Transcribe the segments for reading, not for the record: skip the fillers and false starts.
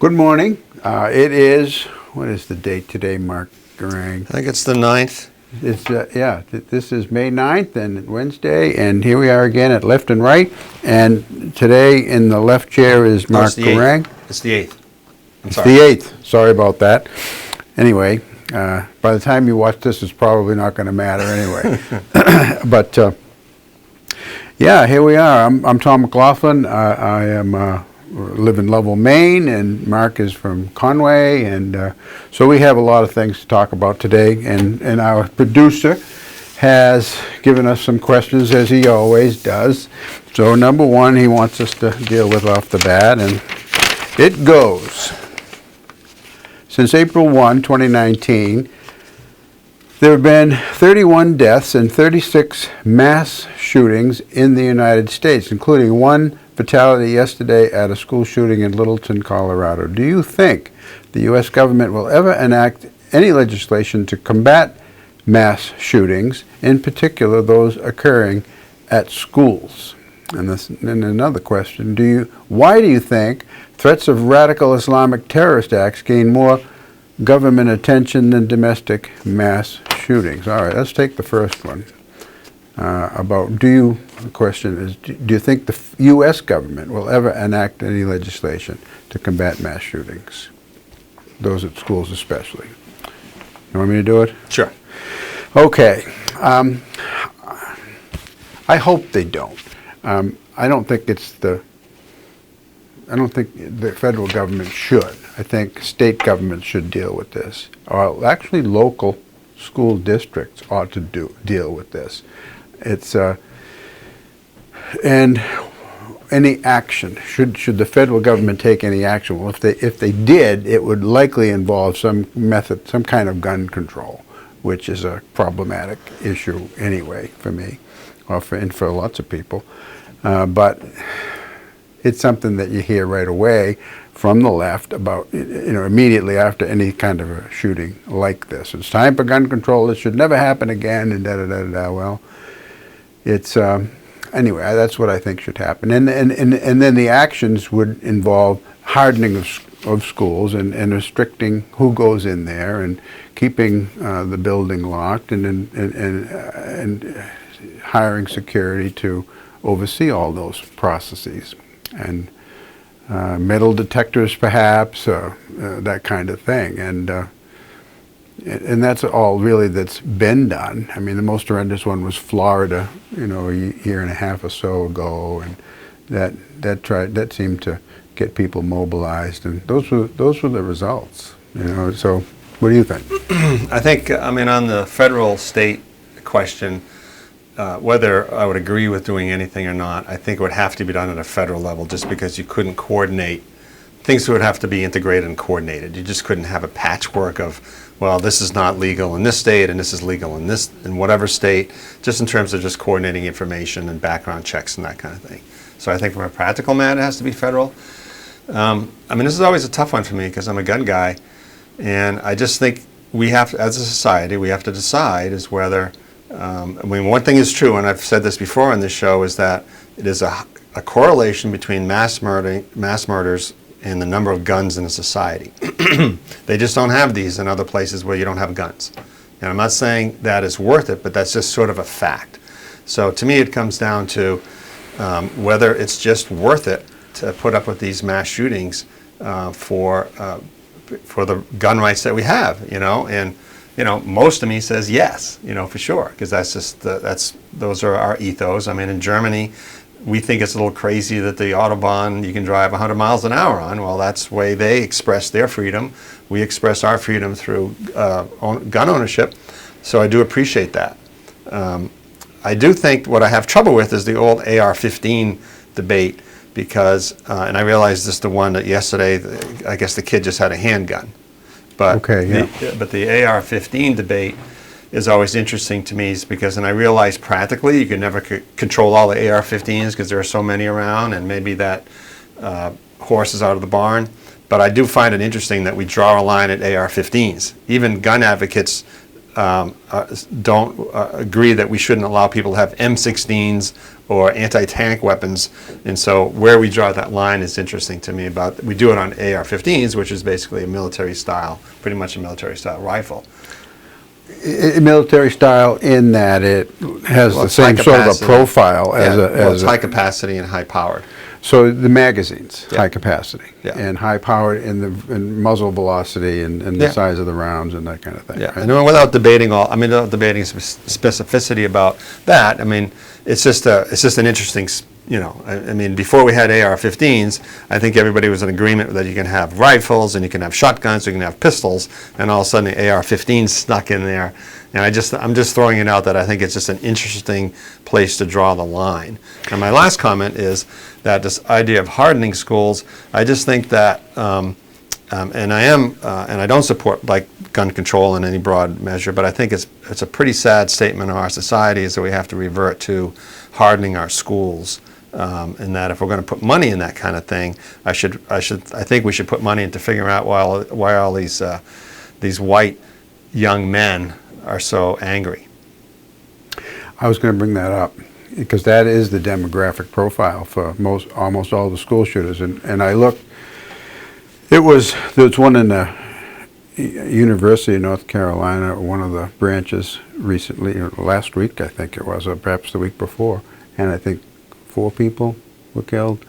Good morning. It is, what is the date today, Mark Garang? I think it's the 9th. It's, this is May 9th and Wednesday, and here we are again at Left and Right. And today in the left chair is Mark Garang. It's the 8th. It's the 8th. Sorry about that. Anyway, by the time you watch this, it's probably not going to matter anyway. But, yeah, here we are. I'm Tom McLaughlin. I live in Lovell, Maine, and Mark is from Conway, and so we have a lot of things to talk about today, and our producer has given us some questions, as he always does. So number one he wants us to deal with off the bat, and it goes. Since April 1, 2019, there have been 31 deaths and 36 mass shootings in the United States, including one fatality yesterday at a school shooting in Littleton, Colorado. Do you think the U.S. government will ever enact any legislation to combat mass shootings, in particular those occurring at schools? And another question, why do you think threats of radical Islamic terrorist acts gain more government attention than domestic mass shootings? All right, let's take the first one. The question is, do you think the U.S. government will ever enact any legislation to combat mass shootings? Those at schools especially. You want me to do it? Sure. Okay. I hope they don't. I don't think the federal government should. I think state governments should deal with this. Or actually local school districts ought to deal with this. It's and any action, should the federal government take any action? Well, if they did, it would likely involve some kind of gun control, which is a problematic issue anyway for me, and for lots of people. But it's something that you hear right away from the left about, immediately after any kind of a shooting like this. It's time for gun control. It should never happen again, and da-da-da-da-da. Well, it's, anyway, that's what I think should happen. And then the actions would involve hardening of schools and restricting who goes in there and keeping the building locked and hiring security to oversee all those processes. And metal detectors, perhaps, that kind of thing. And that's all really that's been done. I mean, the most horrendous one was Florida, a year and a half or so ago, and that seemed to get people mobilized, and those were the results. So what do you think? I think, on the federal-state question, whether I would agree with doing anything or not, I think it would have to be done at a federal level, just because you couldn't coordinate. Things would have to be integrated and coordinated. You just couldn't have a patchwork of, well, this is not legal in this state and this is legal in whatever state, just in terms of just coordinating information and background checks and that kind of thing. So I think from a practical matter, it has to be federal. This is always a tough one for me because I'm a gun guy, and I just think we have to, as a society, we have to decide is whether, one thing is true, and I've said this before on this show, is that it is a correlation between mass murders and the number of guns in a society. They just don't have these in other places where you don't have guns. And I'm not saying that is worth it, but that's just sort of a fact. So to me, it comes down to whether it's just worth it to put up with these mass shootings for the gun rights that we have, and most of me says yes, for sure, because those are our ethos. In Germany, we think it's a little crazy that the Autobahn you can drive 100 miles an hour on. Well, that's the way they express their freedom. We express our freedom through gun ownership. So I do appreciate that. I do think what I have trouble with is the old AR-15 debate, because, and I realized this the one that yesterday, I guess the kid just had a handgun. But okay, yeah. But the AR-15 debate is always interesting to me, because, and I realize practically you can never control all the AR-15s because there are so many around, and maybe that horse is out of the barn. But I do find it interesting that we draw a line at AR-15s. Even gun advocates don't agree that we shouldn't allow people to have M16s or anti-tank weapons. And so where we draw that line is interesting to me. We do it on AR-15s, which is basically a military style, pretty much a military style rifle. Military style in that it has the it's same high sort of a capacity. profile as It's a. high capacity and high powered. So the magazines, Yeah. high capacity, Yeah. and high powered in muzzle velocity and the Yeah. size of the rounds and that kind of thing. Yeah, right? and without debating without debating specificity about that, I mean, it's just an interesting, I mean, before we had AR-15s, I think everybody was in agreement that you can have rifles and you can have shotguns, you can have pistols, and all of a sudden the AR-15 snuck in there. And I'm just throwing it out that I think it's just an interesting place to draw the line. And my last comment is that this idea of hardening schools, I just think that, and I don't support like gun control in any broad measure, but I think it's a pretty sad statement of our society is that we have to revert to hardening our schools. And that if we're going to put money in that kind of thing, I think we should put money into figuring out why all these white young men are so angry. I was going to bring that up because that is the demographic profile for almost all the school shooters. And I looked, there was one in the University of North Carolina, one of the branches recently, or last week I think it was, or perhaps the week before, and I think 4 people were killed.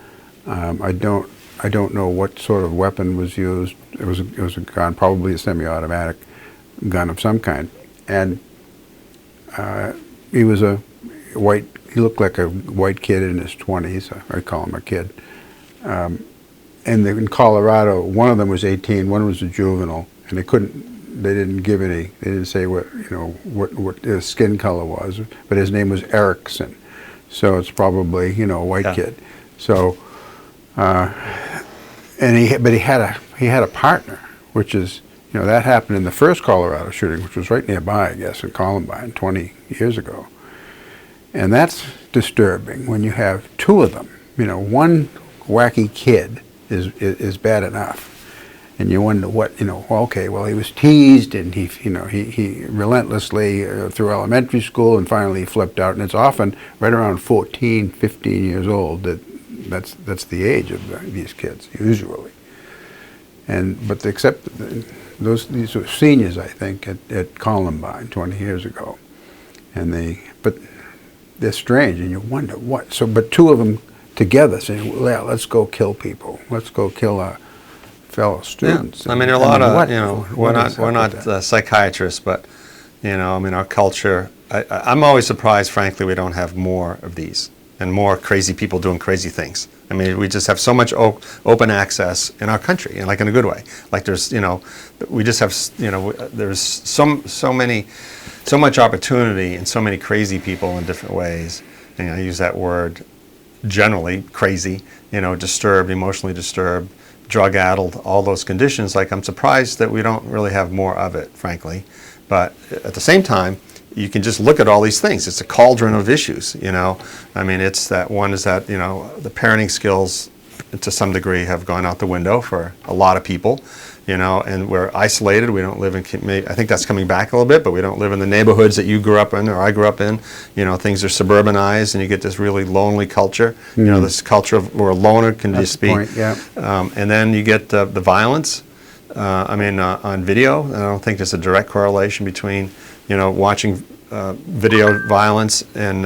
I don't know what sort of weapon was used. It was a gun, probably a semi-automatic gun of some kind. And he was he looked like a white kid in his 20s. I call him a kid. And in Colorado, one of them was 18, one was a juvenile, and they didn't say what his skin color was, but his name was Erickson. So it's probably, a white kid. So, but he had a partner, which is, that happened in the first Colorado shooting, which was right nearby, I guess, in Columbine 20 years ago. And that's disturbing when you have 2 of them. One wacky kid is bad enough. And you wonder what, okay, well, he was teased and he relentlessly through elementary school and finally he flipped out. And it's often right around 14, 15 years old that's the age of these kids, usually. But these were seniors, I think, at Columbine 20 years ago. But they're strange and you wonder what. But 2 of them together saying, well, let's go kill people. Let's go kill our fellow students. Yeah. I mean, there are a lot of, we're not psychiatrists, but, our culture, I'm always surprised, frankly, we don't have more of these and more crazy people doing crazy things. I mean, we just have so much open access in our country, and like in a good way. Like there's, we just have, there's so much opportunity and so many crazy people in different ways. And I use that word generally, crazy, disturbed, emotionally disturbed, drug-addled, all those conditions. Like, I'm surprised that we don't really have more of it, frankly. But at the same time, you can just look at all these things. It's a cauldron of issues, I mean, it's that one is that, the parenting skills to some degree have gone out the window for a lot of people, and we're isolated. We don't live in, I think that's coming back a little bit, but we don't live in the neighborhoods that you grew up in or I grew up in. Things are suburbanized and you get this really lonely culture, this culture of where a loner can That's just the be. point, yeah. And then you get the violence, on video. I don't think there's a direct correlation between, watching video violence and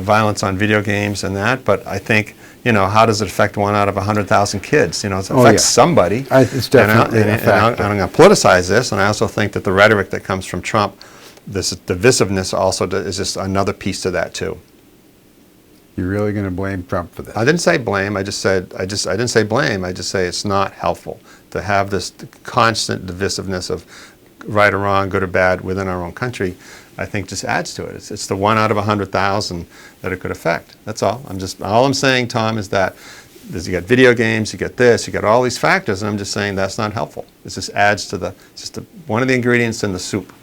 violence on video games and that, but I think, how does it affect 1 out of 100,000 kids? It affects somebody. It's definitely a factor. And I'm going to politicize this, and I also think that the rhetoric that comes from Trump, this divisiveness also is just another piece to that too. You're really going to blame Trump for this? I didn't say blame. I didn't say blame. I just say it's not helpful to have this constant divisiveness of right or wrong, good or bad within our own country. I think just adds to it. It's the 1 out of 100,000 that it could affect. That's all. All I'm saying, Tom, is that you got video games, you get this, you got all these factors, and I'm just saying that's not helpful. It just adds to one of the ingredients in the soup.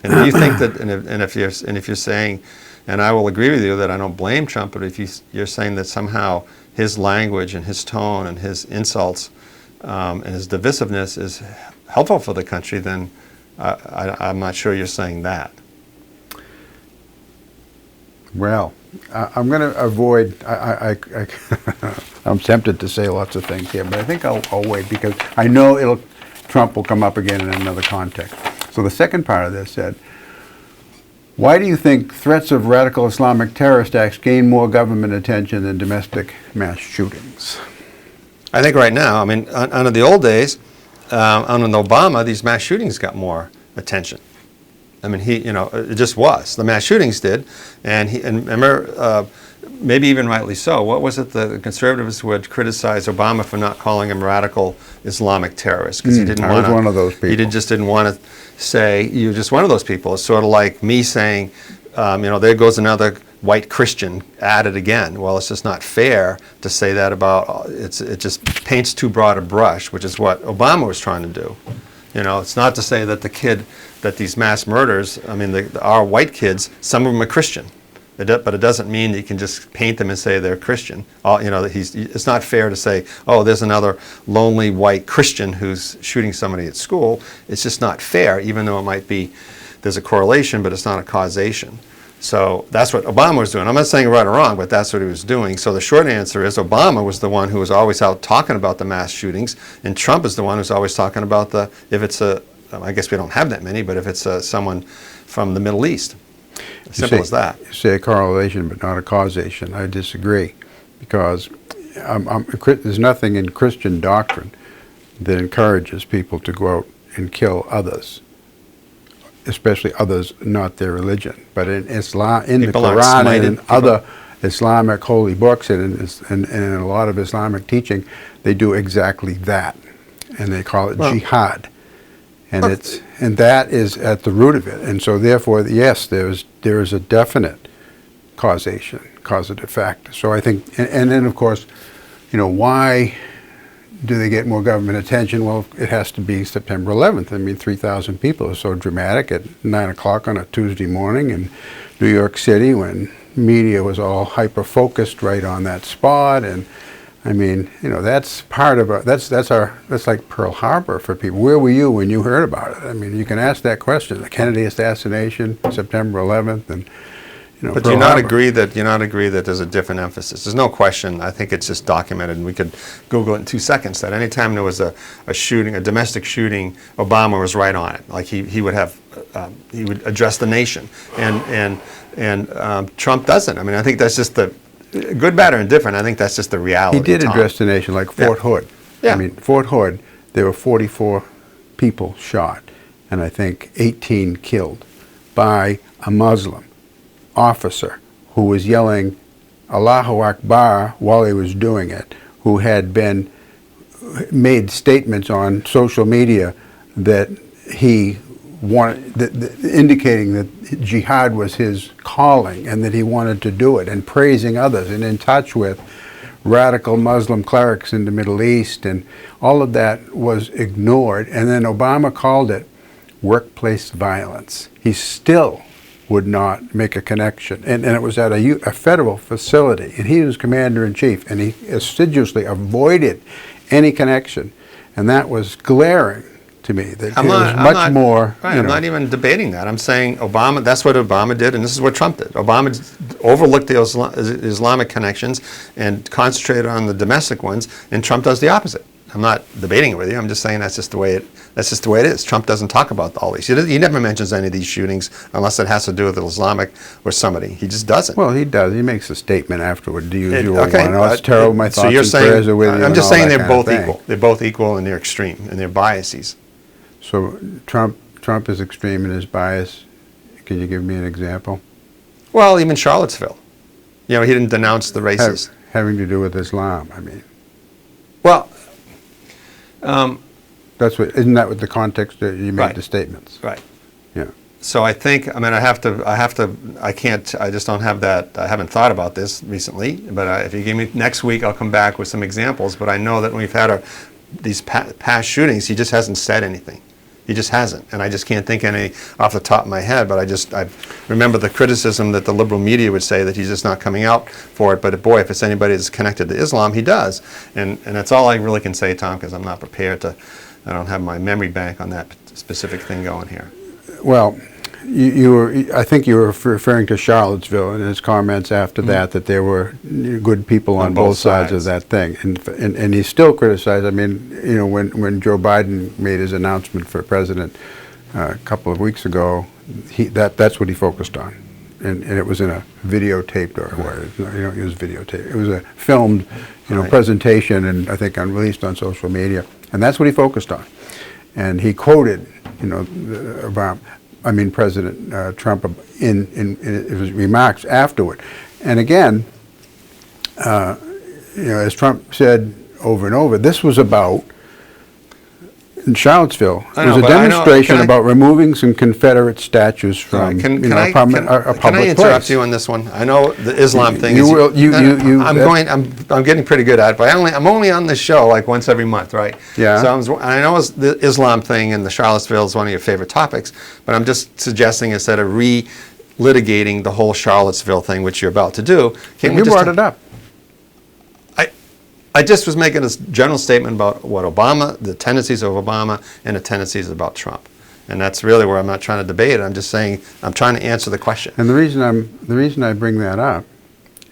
And if you think that, and if you're saying, and I will agree with you that I don't blame Trump, but if you're saying that somehow his language and his tone and his insults and his divisiveness is helpful for the country, then I'm not sure you're saying that. Well, I'm going to avoid, I'm tempted to say lots of things here, but I think I'll wait because I know Trump will come up again in another context. So the second part of this said, why do you think threats of radical Islamic terrorist acts gain more government attention than domestic mass shootings? I think right now, I mean, under the old days, under Obama, these mass shootings got more attention. I mean, it just was. The mass shootings did, and remember, maybe even rightly so. What was it the conservatives would criticize Obama for not calling him radical Islamic terrorist because he didn't want to. I was one of those people. Just didn't want to say you're just one of those people. It's sort of like me saying, there goes another white Christian at it again. Well, it's just not fair to say that about. It just paints too broad a brush, which is what Obama was trying to do. It's not to say that these mass murders, I mean, our white kids, some of them are Christian, but it doesn't mean that you can just paint them and say they're Christian. It's not fair to say, oh, there's another lonely white Christian who's shooting somebody at school. It's just not fair, even though it might be, there's a correlation, but it's not a causation. So that's what Obama was doing. I'm not saying right or wrong, but that's what he was doing. So the short answer is Obama was the one who was always out talking about the mass shootings, and Trump is the one who's always talking about if it's I guess we don't have that many, but if it's someone from the Middle East. Simple as that. You say a correlation, but not a causation. I disagree, because there's nothing in Christian doctrine that encourages people to go out and kill others, especially others not their religion. But in Islam, in the Quran and in other Islamic holy books and in a lot of Islamic teaching, they do exactly that, and they call it jihad. And that is at the root of it. And so therefore, yes, there is a definite causative factor. So I think, and then of course, why do they get more government attention? Well, it has to be September 11th. I mean, 3,000 people is so dramatic at 9 o'clock on a Tuesday morning in New York City when media was all hyper-focused right on that spot. And I mean, that's part of that's like Pearl Harbor for people. Where were you when you heard about it? I mean, you can ask that question. The Kennedy assassination, September 11th, and But do you not agree that there's a different emphasis? There's no question. I think it's just documented, and we could Google it in 2 seconds. That anytime there was a shooting, a domestic shooting, Obama was right on it. Like he would address the nation, and Trump doesn't. I mean, I think that's just the good, bad, or indifferent. I think that's just the reality. He did address the nation, like Fort Hood. Yeah. I mean, Fort Hood, there were 44 people shot, and I think 18 killed by a Muslim officer who was yelling Allahu Akbar while he was doing it, who had made statements on social media that he wanted, indicating that jihad was his calling and that he wanted to do it, and praising others, and in touch with radical Muslim clerics in the Middle East, and all of that was ignored. And then Obama called it workplace violence. He still would not make a connection. And it was at a federal facility, and he was commander-in-chief, and he assiduously avoided any connection. And that was glaring to me. That I'm not even debating that. I'm saying Obama, that's what Obama did, and this is what Trump did. Obama overlooked the Islamic connections and concentrated on the domestic ones, and Trump does the opposite. I'm not debating it with you. I'm just saying that's just the way it is. Trump doesn't talk about all these. He never mentions any of these shootings unless it has to do with Islamic or somebody. He just doesn't. Well, he does. He makes a statement afterward. Do you want? Oh, it's terrible. My thoughts and saying, prayers are with you. I'm just saying they're both equal. They're both equal and they're extreme in their biases. So Trump is extreme in his bias. Can you give me an example? Well, even Charlottesville. He didn't denounce the racists. Having to do with Islam, I mean. Well, isn't that what the context that you made the statements? Right. Yeah. So I think, I just don't have that, I haven't thought about this recently, but if you give me next week, I'll come back with some examples. But I know that when we've had these past shootings, he just hasn't said anything. He just hasn't, and I just can't think any off the top of my head, but I remember the criticism that the liberal media would say that he's just not coming out for it, but boy, if it's anybody that's connected to Islam, he does. And that's all I really can say, Tom, because I'm not prepared to I don't have my memory bank on that specific thing going here. Well, I think you were referring to Charlottesville and his comments after that there were good people on both sides of that thing. And he still criticized, I mean, you know, when Joe Biden made his announcement for president a couple of weeks ago, that's what he focused on. And it was in a videotaped, or what, you know, it was videotaped. It was a filmed, you know, presentation, and I think released on social media. And that's what he focused on. And he quoted, you know, President Trump in his remarks afterward. And again, you know, as Trump said over and over, this was about, in Charlottesville, it was a demonstration about removing some Confederate statues from Can a public I interrupt place. you on this one? I know the Islam thing. I'm getting pretty good at it, but I'm only on this show like once every month, right? Yeah. So I know the Islam thing and the Charlottesville is one of your favorite topics, but I'm just suggesting instead of re-litigating the whole Charlottesville thing, which you're about to do, You brought it up. I just was making a general statement about what Obama, the tendencies of Obama, and the tendencies about Trump. And that's really where I'm not trying to debate it. I'm just saying, I'm trying to answer the question. And the reason I bring that up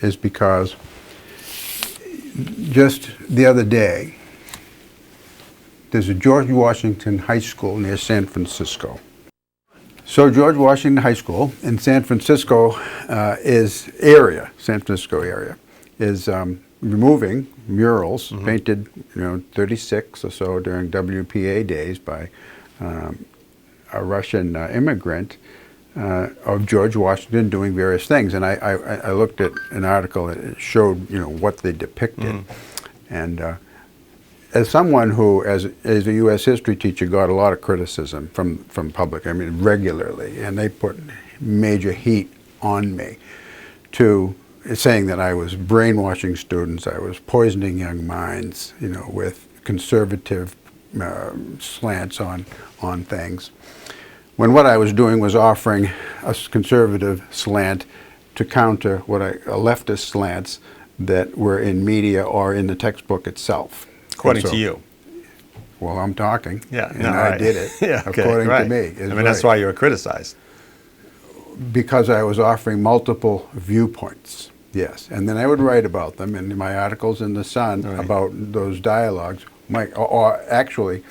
is because just the other day, there's a George Washington High School near San Francisco. So George Washington High School in San Francisco San Francisco area, is removing murals painted, you know, 36 or so during WPA days by a Russian immigrant of George Washington doing various things. And I looked at an article that showed, you know, what they depicted. And as someone who, as a U.S. history teacher, got a lot of criticism from public, I mean, regularly, and they put major heat on me to saying that I was brainwashing students, I was poisoning young minds, you know, with conservative slants on things. When what I was doing was offering a conservative slant to counter a leftist slants that were in media or in the textbook itself. According to you. Well, I'm talking. Yeah, and I did it. Yeah, okay, according right. to me. I mean, that's why you were criticized. Because I was offering multiple viewpoints, yes. And then I would write about them in my articles in The Sun about those dialogues. Or actually,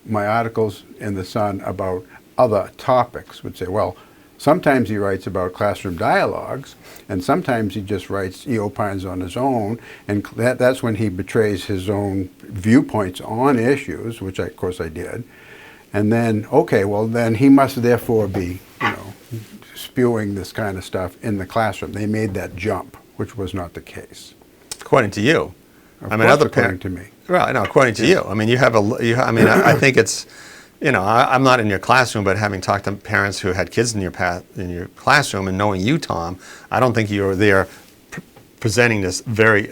my articles in The Sun about other topics would say, well, sometimes he writes about classroom dialogues, and sometimes he opines on his own, and that's when he betrays his own viewpoints on issues, which of course I did. And then, okay, well then he must therefore be, you know, spewing this kind of stuff in the classroom. They made that jump, which was not the case. According to you. According to me. Well, no, according to you. I mean, I think it's, you know, I'm not in your classroom, but having talked to parents who had kids in your classroom and knowing you, Tom, I don't think you were there presenting this very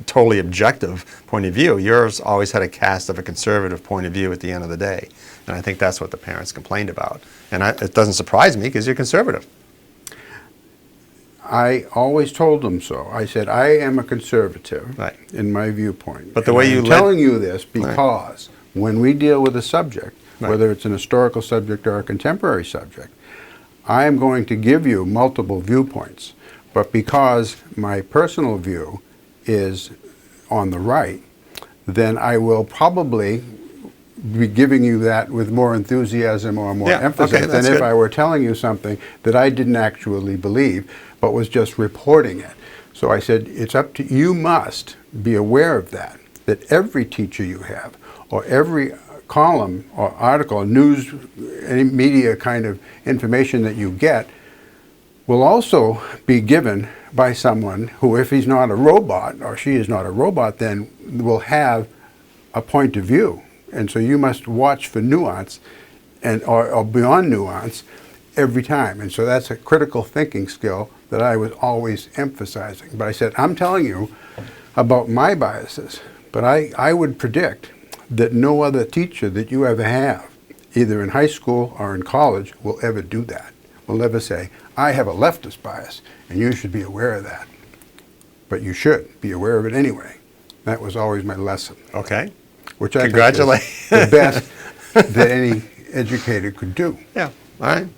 totally objective point of view. Yours always had a cast of a conservative point of view at the end of the day. And I think that's what the parents complained about. And it doesn't surprise me because you're conservative. I always told them so. I said, I am a conservative in my viewpoint. But the way I'm telling you this because when we deal with a subject, whether it's an historical subject or a contemporary subject, I am going to give you multiple viewpoints. But because my personal view is on the right, then I will probably be giving you that with more enthusiasm or more emphasis than if I were telling you something that I didn't actually believe, but was just reporting it. So I said, it's up to you, must be aware of that every teacher you have, or every column or article, news, any media kind of information that you get, will also be given by someone who, if he's not a robot or she is not a robot, then will have a point of view. And so you must watch for nuance or beyond nuance every time. And so that's a critical thinking skill that I was always emphasizing. But I said, I'm telling you about my biases, but I would predict that no other teacher that you ever have, either in high school or in college, will ever do that. Will ever say, I have a leftist bias, and you should be aware of that. But you should be aware of it anyway. That was always my lesson. Okay. which I think Congratulate. is the best that any educator could do. Yeah, all right.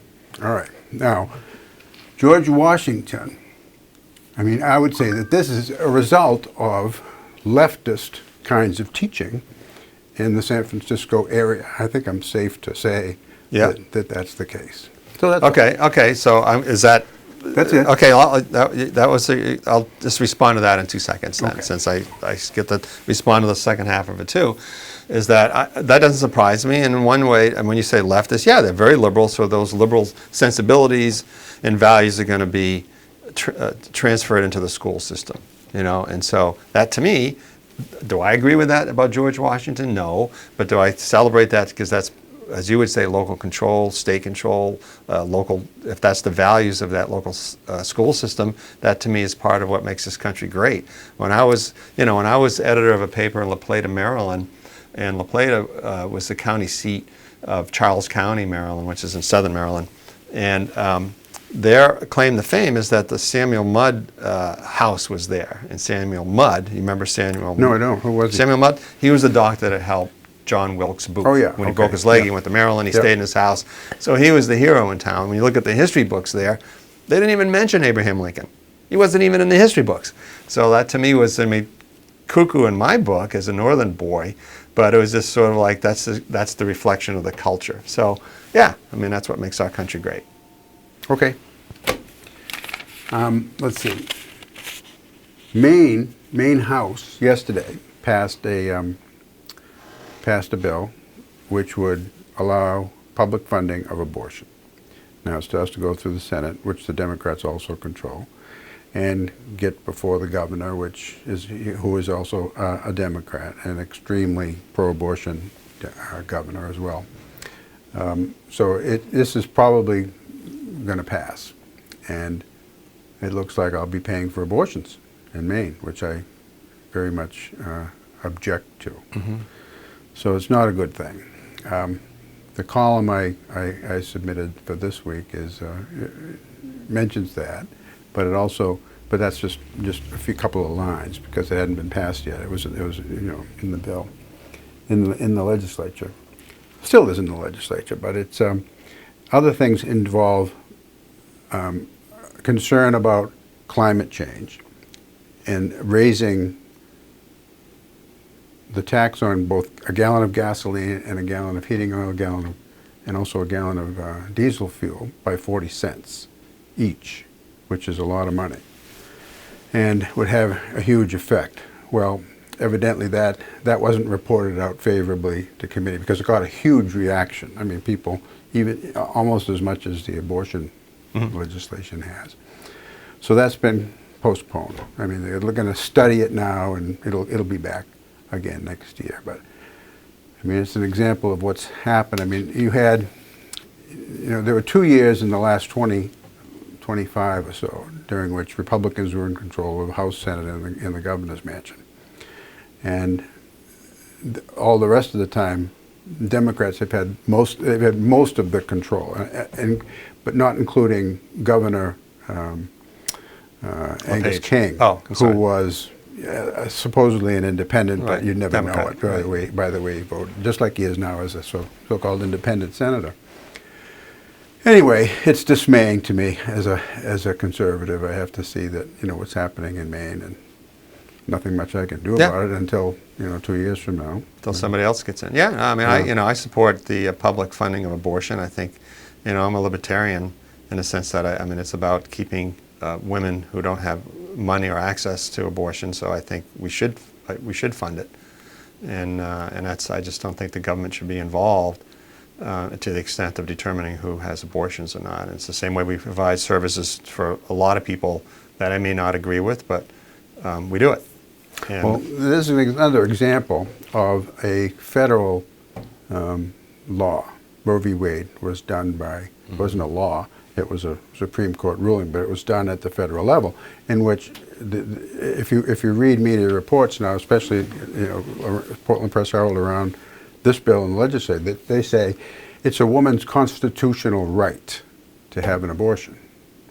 All right. Now, George Washington, I mean, I would say that this is a result of leftist kinds of teaching in the San Francisco area. I think I'm safe to say Yeah. that that's the case. So that's Okay, so is that... That's it. Okay, that was. I'll just respond to that in 2 seconds then, Okay. since I get to respond to the second half of it too. Is that that doesn't surprise me? And in one way, and when you say leftist, yeah, they're very liberal. So those liberal sensibilities and values are going to be transferred into the school system, you know. And so that, to me, do I agree with that about George Washington? No, but do I celebrate that because that's, as you would say, local control, state control, local, if that's the values of that local school system, that to me is part of what makes this country great. When I was editor of a paper in La Plata, Maryland, and La Plata was the county seat of Charles County, Maryland, which is in southern Maryland, and their claim to fame is that the Samuel Mudd house was there. And Samuel Mudd, you remember Samuel? No, I don't. Who was he? Samuel Mudd, he was the doctor that helped John Wilkes Booth. Oh, yeah, When he okay, broke his leg, yeah. he went to Maryland, he Yep. stayed in his house. So he was the hero in town. When you look at the history books there, they didn't even mention Abraham Lincoln. He wasn't even in the history books. So that to me was, cuckoo in my book as a northern boy, but it was just sort of like that's the reflection of the culture. So yeah, that's what makes our country great. Okay. Let's see. Maine House yesterday passed a bill which would allow public funding of abortion. Now it still has to go through the Senate, which the Democrats also control, and get before the governor, who is also a Democrat, an extremely pro-abortion governor as well. So this is probably going to pass, and it looks like I'll be paying for abortions in Maine, which I very much object to. Mm-hmm. So it's not a good thing. The column I submitted for this week mentions that, but that's just a couple of lines because it hadn't been passed yet. It was in the bill, in the legislature. Still is in the legislature, but it's other things involve concern about climate change and raising the tax on both a gallon of gasoline and a gallon of heating oil, and also a gallon of diesel fuel by 40 cents each, which is a lot of money, and would have a huge effect. Well, evidently that wasn't reported out favorably to committee because it got a huge reaction. People, even almost as much as the abortion legislation has. So that's been postponed. They're going to study it now, and it'll be back again next year. But it's an example of what's happened. There were 2 years in the last 25 or so during which Republicans were in control of the House, Senate, and the governor's mansion. And all the rest of the time, Democrats have had most of the control, but not including Governor Angus Page. King, Oh, I'm who sorry. was supposedly an independent, Right. but you'd never know Democrat, it by the way he voted, just like he is now as a so-called independent senator. Anyway, it's dismaying to me as a conservative. I have to see that what's happening in Maine, and nothing much I can do Yeah. about it until 2 years from now. Until somebody else gets in. Yeah, I support the public funding of abortion. I think, I'm a libertarian in the sense that it's about keeping women who don't have money or access to abortion. So I think we should fund it, and I just don't think the government should be involved to the extent of determining who has abortions or not. And it's the same way we provide services for a lot of people that I may not agree with, but we do it. And Well, this is another example of a federal law. Roe v. Wade was done by, it wasn't a law, it was a Supreme Court ruling, but it was done at the federal level, in which, if you read media reports now, especially Portland Press Herald around this bill in the legislature, they say it's a woman's constitutional right to have an abortion.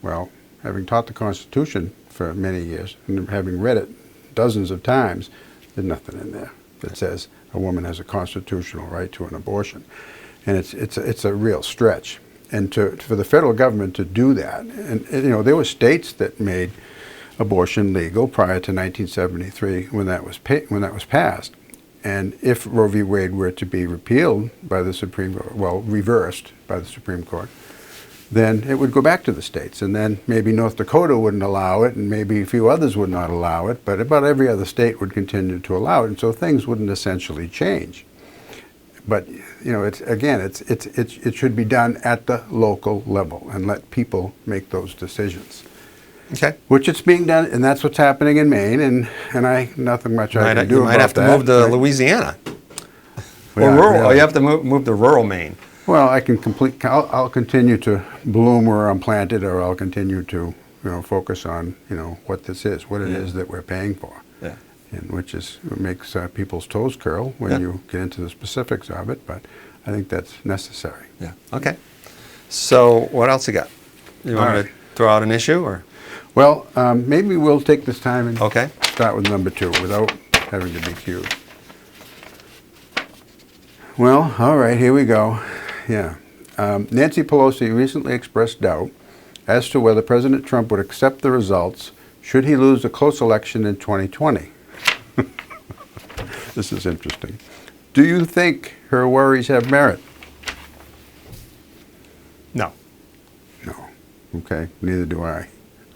Well, having taught the Constitution for many years and having read it dozens of times, there's nothing in there that says a woman has a constitutional right to an abortion. And it's a real stretch. And for the federal government to do that, and there were states that made abortion legal prior to 1973 when that was passed. And if Roe v. Wade were to be repealed by the Supreme Court, well, reversed by the Supreme Court, then it would go back to the states. And then maybe North Dakota wouldn't allow it, and maybe a few others would not allow it, but about every other state would continue to allow it, and so things wouldn't essentially change. But it should be done at the local level and let people make those decisions. Okay. Which it's being done, and that's what's happening in Maine, and nothing much I can do about that. You might have to move to Louisiana. Or rural. Or you have to move to rural Maine. Well, I'll continue to bloom where I'm planted, or I'll continue to, focus on, what this is, what it is that we're paying for. Yeah. And which makes people's toes curl when you get into the specifics of it, but I think that's necessary. Yeah. Okay. So what else you got? You want to throw out an issue, or? Well, maybe we'll take this time and Okay. start with number 2 without having to be cued. Well, all right, here we go. Yeah. Nancy Pelosi recently expressed doubt as to whether President Trump would accept the results should he lose a close election in 2020. This is interesting. Do you think her worries have merit? No. No. Okay, neither do I.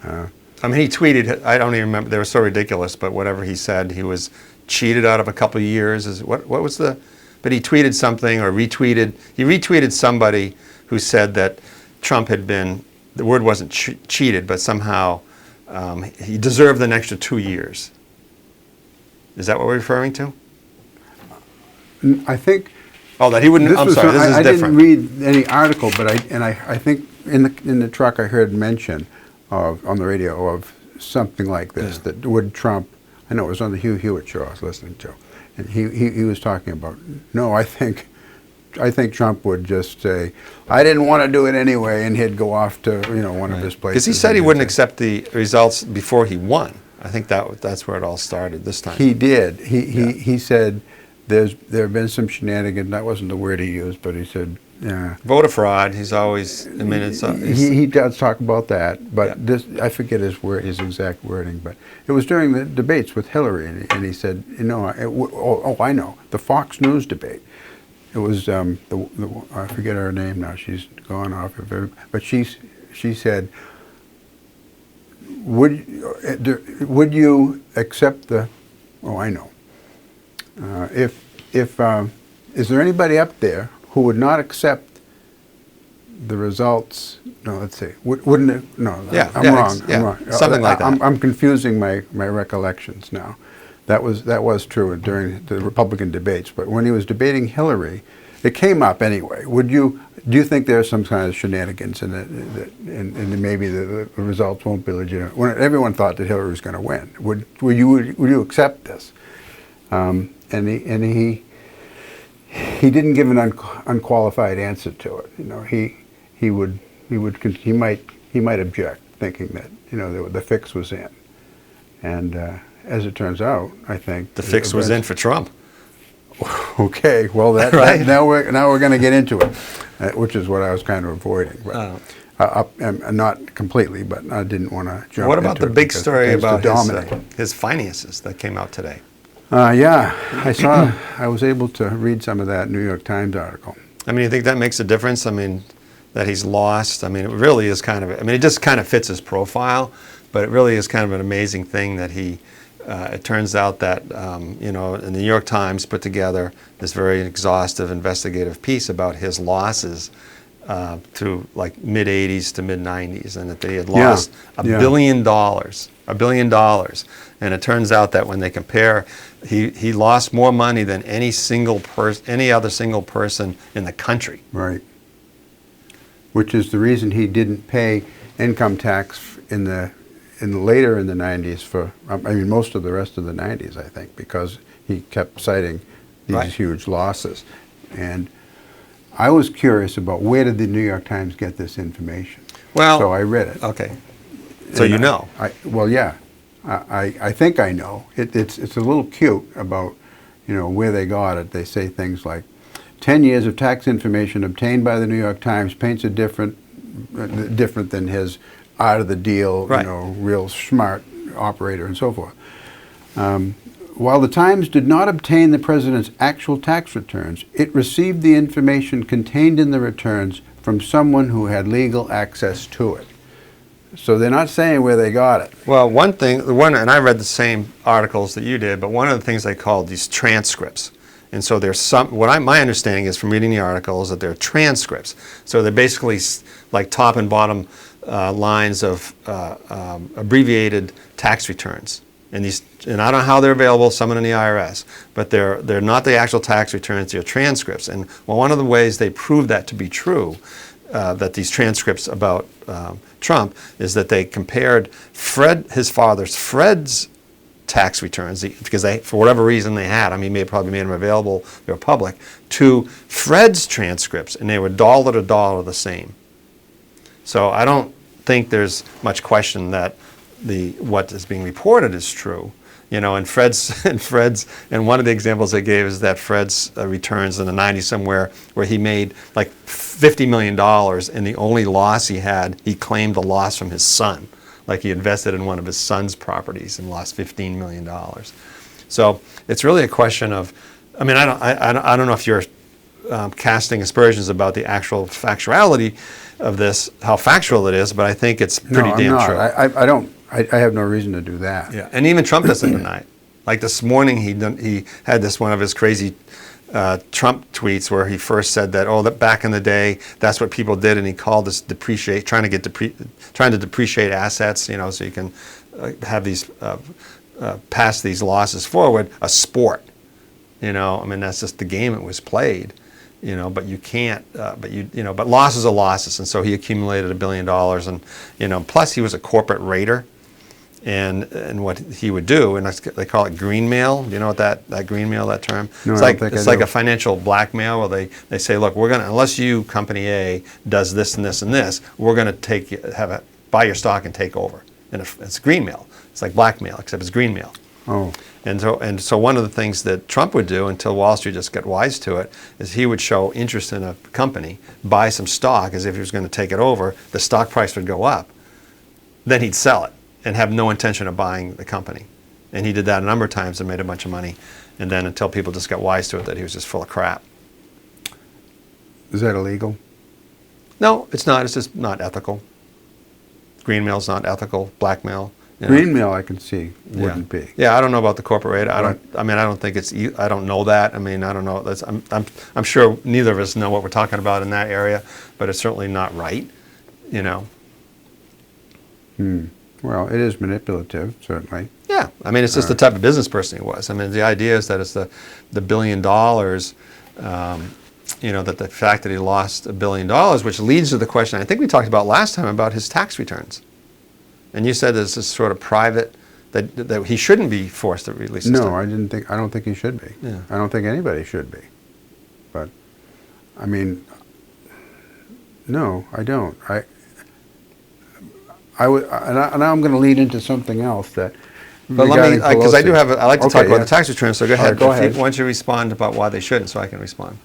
I mean, he tweeted, I don't even remember, they were so ridiculous, but whatever he said, he was cheated out of a couple of years. What was the, but he tweeted something or he retweeted somebody who said that Trump had been, the word wasn't cheated, but somehow he deserved an extra 2 years. Is that what we're referring to? I think. Oh, that he wouldn't, I'm sorry, this is different. I didn't read any article, but I think in the truck I heard mention on the radio of something like this, that would Trump, I know it was on the Hugh Hewitt show I was listening to, and he was talking about, no, I think Trump would just say, I didn't want to do it anyway, and he'd go off to one of his places. Because he said he wouldn't accept the results before he won. I think that's where it all started this time. He did. He said there have been some shenanigans. That wasn't the word he used, but he said, yeah. Voter fraud. He's always, I mean, it's. He does talk about that, but this, I forget his exact wording, but it was during the debates with Hillary, and he said, I know, the Fox News debate. It was I forget her name now. She's gone off of every, but she said, would you accept the? Oh, I know. Is there anybody up there who would not accept the results? No, let's see. Wouldn't it? No, I'm wrong. Yeah, I'm wrong. Something like that. I'm confusing my recollections now. That was true during the Republican debates, but when he was debating Hillary, it came up anyway. Do you think there's some kind of shenanigans in it, and maybe the results won't be legitimate? When everyone thought that Hillary was going to win, would you accept this? And he didn't give an unqualified answer to it. He might object, thinking that the fix was in, and as it turns out, I think the fix was in for Trump. Okay, well Right. now we're going to get into it, which is what I was kind of avoiding, but not completely, but I didn't want to jump. What about the big story about dominate his finances that came out today? Yeah, I was able to read some of that New York Times article. I mean, you think that makes a difference? I mean, that he's lost. I mean, it really is kind of. I mean, it just kind of fits his profile, but it really is kind of an amazing thing that he. It turns out that the New York Times put together this very exhaustive investigative piece about his losses through like mid '80s to mid '90s, and that they had lost $1 billion, $1 billion. And it turns out that when they compare, he lost more money than any other single person in the country. Right. Which is the reason he didn't pay income tax later in the 90s for, most of the rest of the 90s, I think, because he kept citing these huge losses. And I was curious about where did the New York Times get this information? Well, so I read it. Okay. So you know. I think I know. It's a little cute about, where they got it, they say things like, 10 years of tax information obtained by the New York Times paints a different than his out of the deal, Right. real smart operator and so forth. While the Times did not obtain the president's actual tax returns, it received the information contained in the returns from someone who had legal access to it. So they're not saying where they got it. Well, and I read the same articles that you did, but one of the things they called these transcripts. And so there's my understanding is from reading the articles that they're transcripts. So they're basically like top and bottom lines of abbreviated tax returns. And I don't know how they're available, some in the IRS, but they're not the actual tax returns, they're transcripts. And one of the ways they prove that to be true, that these transcripts about Trump, is that they compared his father's Fred's tax returns, because for whatever reason they had, probably made them available, they were public, to Fred's transcripts, and they were dollar to dollar the same. So I don't think there's much question that what is being reported is true. And one of the examples they gave is that Fred's returns in the 90s somewhere where he made like $50 million, and the only loss he claimed the loss from his son. Like he invested in one of his son's properties and lost $15 million. So it's really a question of, I don't know if you're casting aspersions about the actual factuality of this, how factual it is, but I think it's pretty damn true. I have no reason to do that. Yeah, and even Trump doesn't deny it. Like this morning, he had one of his crazy Trump tweets where he first said that back in the day, that's what people did, and he called this trying to depreciate assets, so you can have these pass these losses forward, a sport. That's just the game it was played. But you can't. But losses are losses, and so he accumulated $1 billion, and plus he was a corporate raider. And what he would do, and they call it green mail. Do you know what that green mail, that term? No, it's like a financial blackmail where they say, look, unless you, company A, does this and this and this, we're gonna buy your stock and take over. And it's green mail. It's like blackmail, except it's green mail. Oh. And so one of the things that Trump would do until Wall Street just got wise to it is he would show interest in a company, buy some stock as if he was going to take it over. The stock price would go up. Then he'd sell it and have no intention of buying the company. And he did that a number of times and made a bunch of money. And then until people just got wise to it that he was just full of crap. Is that illegal? No, it's not. It's just not ethical. Green mail's not ethical. Blackmail. Green mail, I can see, wouldn't be. Yeah, I don't know about the corporate rate. I don't think it's. I don't know that. I don't know. I'm sure neither of us know what we're talking about in that area, but it's certainly not right. Well, it is manipulative, certainly. Yeah, it's just the type of business person he was. The idea is that it's the $1 billion. That the fact that he lost $1 billion, which leads to the question I think we talked about last time about his tax returns. And you said this is sort of private, that he shouldn't be forced to release his No, stuff. I don't think he should be. Yeah. I don't think anybody should be. But, no, I don't. And I'm going to lead into something else that. But let me, because I like to talk about the tax returns, so go ahead. Go ahead. Why don't you respond about why they shouldn't, so I can respond.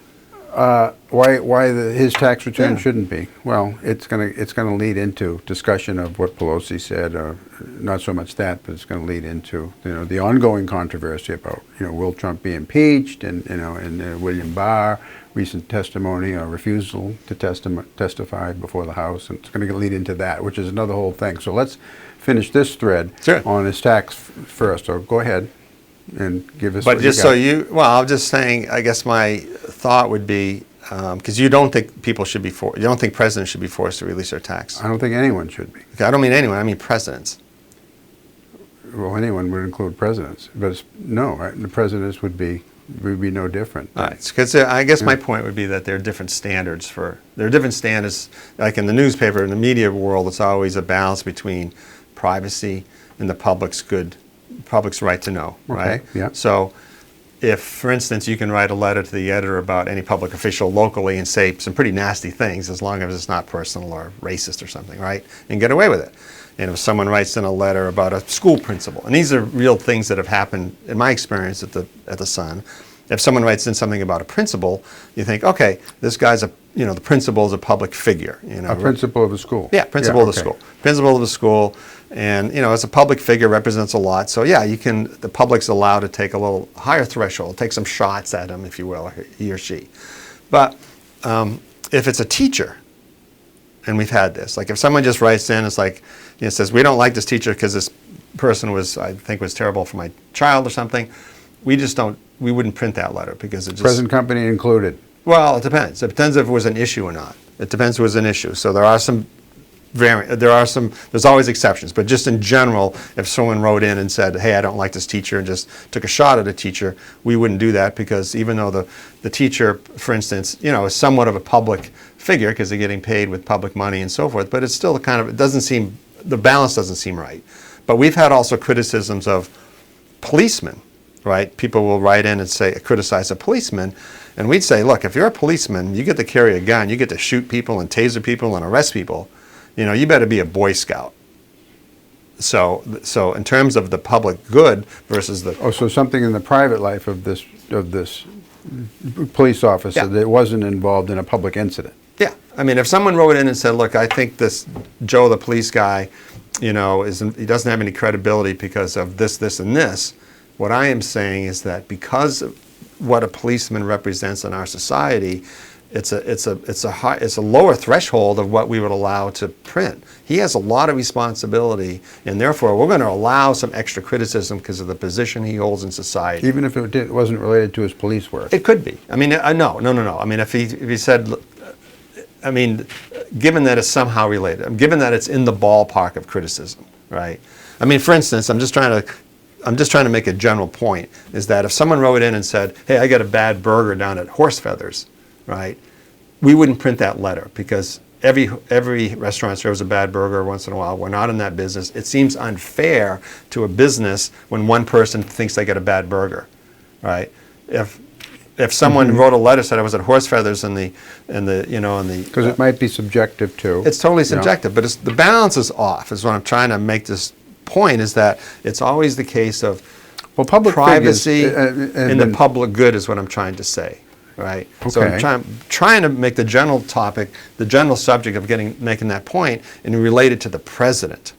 Why his tax return shouldn't be? Well, it's gonna lead into discussion of what Pelosi said, or not so much that, but it's going to lead into the ongoing controversy about will Trump be impeached, and William Barr recent testimony or refusal to testify before the House, and it's going to lead into that, which is another whole thing. So let's finish this thread on his tax first. So go ahead and give us. But just I'm just saying. I guess my thought would be because you don't think you don't think presidents should be forced to release their tax. I don't think anyone should be. Okay, I don't mean anyone. I mean presidents. Well, anyone would include presidents, but the presidents would be no different. All right, because I guess my point would be that there are different standards like in the newspaper, in the media world, it's always a balance between privacy and the public's right to know, right? Okay, yeah. So if, for instance, you can write a letter to the editor about any public official locally and say some pretty nasty things, as long as it's not personal or racist or something, right? And get away with it. And if someone writes in a letter about a school principal, and these are real things that have happened in my experience at the Sun. If someone writes in something about a principal, you think, okay, this guy's the principal is a public figure. A principal of a school. Yeah, principal of the okay. school. Principal of the school, and as a public figure represents a lot. So yeah, the public's allowed to take a little higher threshold, take some shots at him, if you will, or he or she. But if it's a teacher, and we've had this, like if someone just writes in, it's like, says, we don't like this teacher because this person was terrible for my child or something, we wouldn't print that letter because it just... Present company included. Well, it depends. It depends if it was an issue or not. It depends if it was an issue. So there's always exceptions, but just in general, if someone wrote in and said, hey, I don't like this teacher, and just took a shot at a teacher, we wouldn't do that, because even though the teacher, for instance, is somewhat of a public figure because they're getting paid with public money and so forth, but it's still the balance doesn't seem right. But we've had also criticisms of policemen, right? People will write in and criticize a policeman, and we'd say, look, if you're a policeman, you get to carry a gun, you get to shoot people and taser people and arrest people, you better be a Boy Scout. So in terms of the public good versus the... Oh, so something in the private life of this police officer that wasn't involved in a public incident. Yeah. I mean, if someone wrote in and said, look, I think this Joe the police guy, he doesn't have any credibility because of this, this, and this, what I am saying is that because of what a policeman represents in our society, it's a lower threshold of what we would allow to print. He has a lot of responsibility, and therefore we're going to allow some extra criticism because of the position he holds in society. Even if it wasn't related to his police work? It could be. I mean, no. I mean, if he said, given that it's somehow related, given that it's in the ballpark of criticism, right? I mean, for instance, I'm just trying to make a general point, is that if someone wrote in and said, hey, I got a bad burger down at Horse Feathers, right? We wouldn't print that letter because every restaurant serves a bad burger once in a while. We're not in that business. It seems unfair to a business when one person thinks they get a bad burger, right? If someone wrote a letter, said I was at Horse Feathers Because it might be subjective too. It's totally subjective, but the balance is off, is what I'm trying to make this point, is that it's always the case of public privacy figures, and the public good is what I'm trying to say, right? Okay. So I'm trying to make the general topic, the general subject of making that point, and relate it to the president.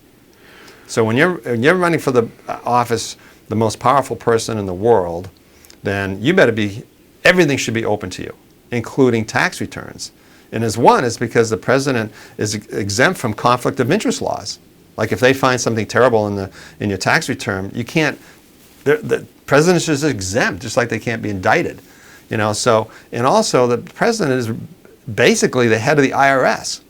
So when you're running for the office, the most powerful person in the world, then everything should be open to you, including tax returns. And it's because the president is exempt from conflict of interest laws. Like if they find something terrible in your tax return, you can't. The president is just exempt, just like they can't be indicted. So, and also the president is basically the head of the IRS.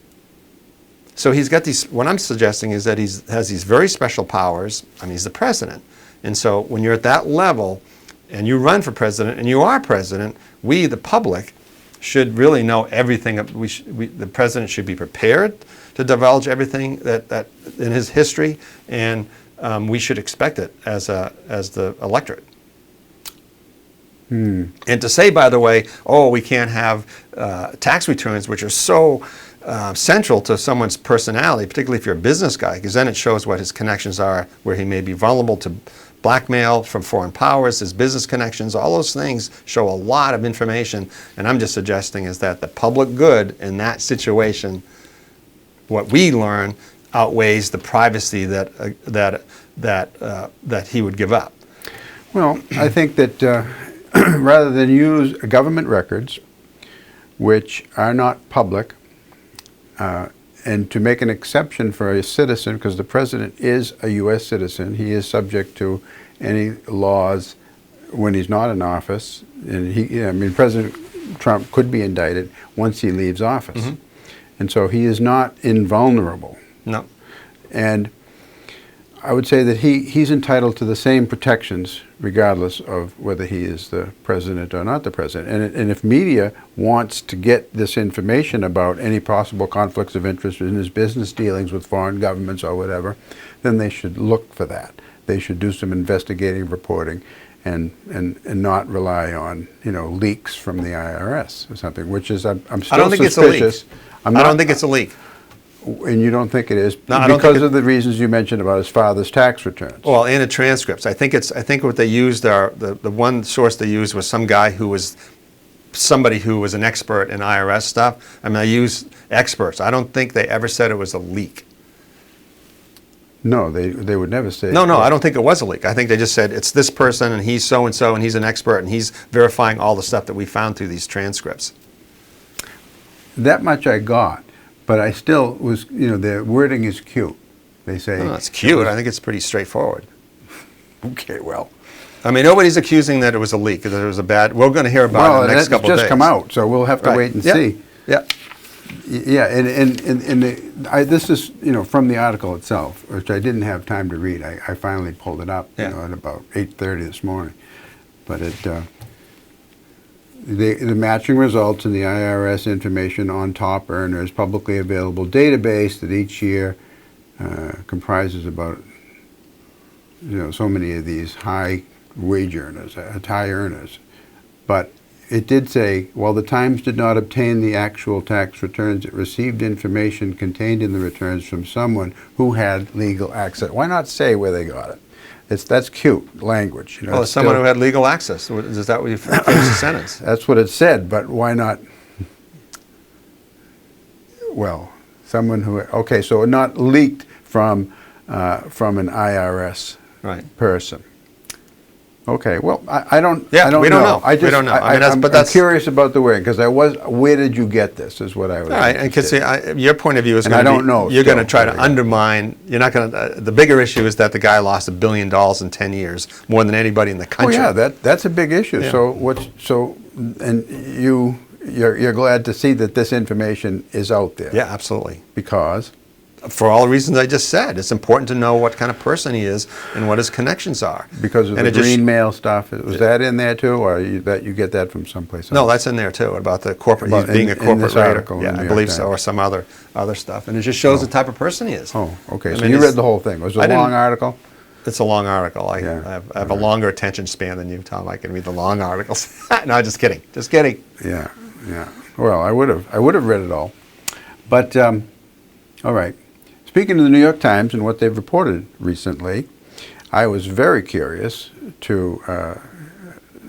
So he's got these. What I'm suggesting is that he has these very special powers. I mean, he's the president, and so when you're at that level, and you run for president, and you are president, we, the public, should really know everything. The president should be prepared to divulge everything that in his history, and we should expect it as the electorate. And to say, by the way, we can't have tax returns, which are so central to someone's personality, particularly if you're a business guy, because then it shows what his connections are, where he may be vulnerable to blackmail from foreign powers, his business connections, all those things show a lot of information. And I'm just suggesting is that the public good in that situation, what we learn, outweighs the privacy that he would give up. Well, I think that rather than use government records, which are not public, and to make an exception for a citizen, because the president is a U.S. citizen, he is subject to any laws when he's not in office. And President Trump could be indicted once he leaves office. Mm-hmm. And so he is not invulnerable. No. And I would say that he's entitled to the same protections regardless of whether he is the president or not the president. And if media wants to get this information about any possible conflicts of interest in his business dealings with foreign governments or whatever, then they should look for that. They should do some investigative reporting and not rely on, leaks from the IRS or something, which is, I'm still suspicious. I don't think it's a leak. I don't think it's a leak. And you don't think it is No, I don't because think of the reasons you mentioned about his father's tax returns? Well, and the transcripts. I think what they used are, the one source they used was some guy who was somebody who was an expert in IRS stuff. I mean, I use experts. I don't think they ever said it was a leak. No, they would never say. No, I don't think it was a leak. I think they just said it's this person and he's so-and-so and he's an expert and he's verifying all the stuff that we found through these transcripts. That much I got, but I still was, the wording is cute. They say. Oh, it's cute. I think it's pretty straightforward. Okay, well. I mean, nobody's accusing that it was a leak, that it was a bad. We're going to hear about it in the next couple of days. Well, that's just come out, so we'll have to wait and see. Yeah. Yeah, this is, from the article itself, which I didn't have time to read. I finally pulled it up, at about 8:30 this morning. But the matching results in the IRS information on top earners publicly available database that each year comprises about, so many of these high wage earners, high earners. But it did say, while the Times did not obtain the actual tax returns, it received information contained in the returns from someone who had legal access. Why not say where they got it? That's cute language. Well, it's someone who had legal access. Is that what you finish the sentence? That's what it said, but why not? Well, someone who, okay, so not leaked from an IRS person. Okay, well, I don't we don't know. we don't know. I mean, I'm curious about the wording, because where did you get this, is what I was. All right, and because your point of view is going to be, I don't know. You're going to try to undermine, you're not going to, the bigger issue is that the guy lost $1 billion in 10 years, more than anybody in the country. Oh, yeah, that's a big issue. Yeah. And you're glad to see that this information is out there. Yeah, absolutely. Because? For all the reasons I just said. It's important to know what kind of person he is and what his connections are. Because of the green mail stuff. Was that in there too, or you get that from someplace else? No, that's in there too, about the corporate, he's being a corporate raider. Yeah, I believe so, or some other stuff. And it just shows the type of person he is. Oh, okay. So you read the whole thing. Was it a long article? It's a long article. I have a longer attention span than you, Tom. I can read the long articles. No, just kidding. Just kidding. Yeah. Well, I would have read it all. But, all right. Speaking of the New York Times and what they've reported recently, I was very curious to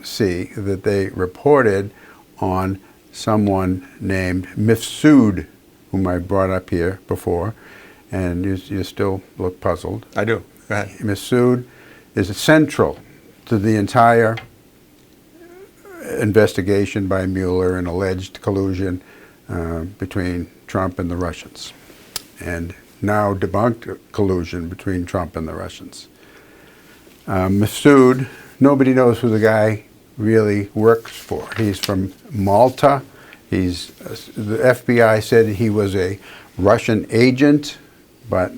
see that they reported on someone named Mifsud, whom I brought up here before, and you still look puzzled. I do. Go ahead. Mifsud is central to the entire investigation by Mueller and alleged collusion between Trump and the Russians, and now debunked collusion between Trump and the Russians. Mifsud, nobody knows who the guy really works for. He's from Malta. The FBI said he was a Russian agent, but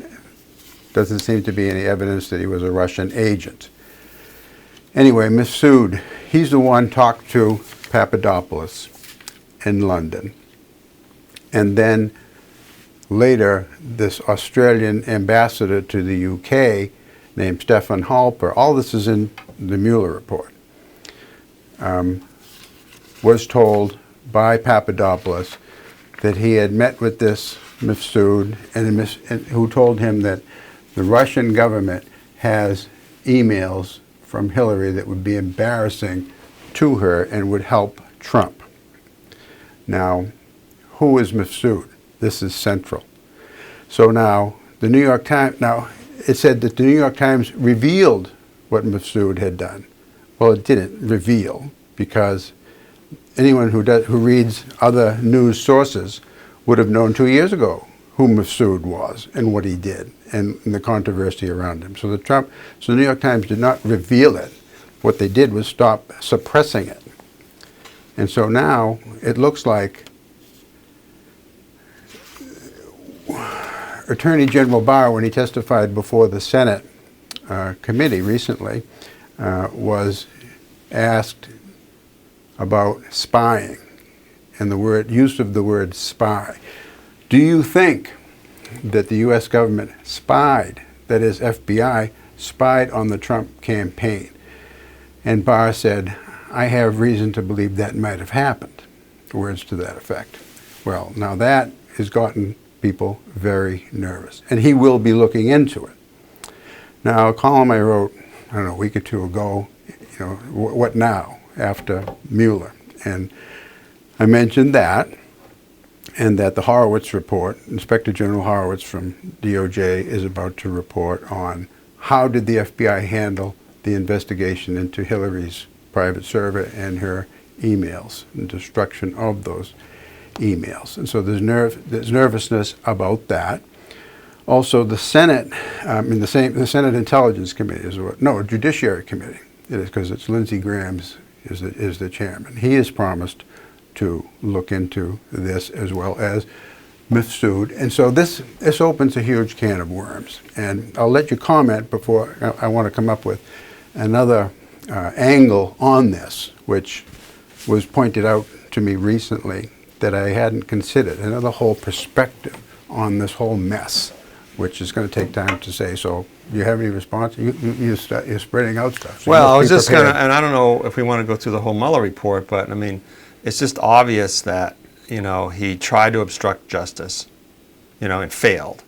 doesn't seem to be any evidence that he was a Russian agent. Anyway, Mifsud, he's the one talked to Papadopoulos in London. And then later, this Australian ambassador to the UK named Stefan Halper, all this is in the Mueller report, was told by Papadopoulos that he had met with this Mifsud, and who told him that the Russian government has emails from Hillary that would be embarrassing to her and would help Trump. Now, who is Mifsud? This is central. So now, the New York Times, it said that the New York Times revealed what Mifsud had done. Well, it didn't reveal, because anyone who reads other news sources would have known 2 years ago who Mifsud was and what he did and the controversy around him. So the New York Times did not reveal it. What they did was stop suppressing it. And so now it looks like Attorney General Barr, when he testified before the Senate committee recently, was asked about spying and the use of the word spy. Do you think that the U.S. government spied, that is FBI, spied on the Trump campaign? And Barr said, I have reason to believe that might have happened. Words to that effect. Well, now that has gotten people very nervous, and he will be looking into it. Now, a column I wrote, I don't know, a week or two ago, what now, after Mueller? And I mentioned that, and that the Horowitz report, Inspector General Horowitz from DOJ, is about to report on how did the FBI handle the investigation into Hillary's private server and her emails and destruction of those emails. And so there's nervousness about that. Also, the Senate, the Senate Intelligence Committee a Judiciary Committee. It is, because it's Lindsey Graham's is the chairman. He has promised to look into this as well as Mifsud. And so this opens a huge can of worms. And I'll let you comment before I want to come up with another angle on this, which was pointed out to me recently that I hadn't considered, another whole perspective on this whole mess, which is going to take time to say. So, do you have any response? You're spreading out stuff. So well, I was just going to, and I don't know if we want to go through the whole Mueller report, but I mean, it's just obvious that, he tried to obstruct justice, and failed.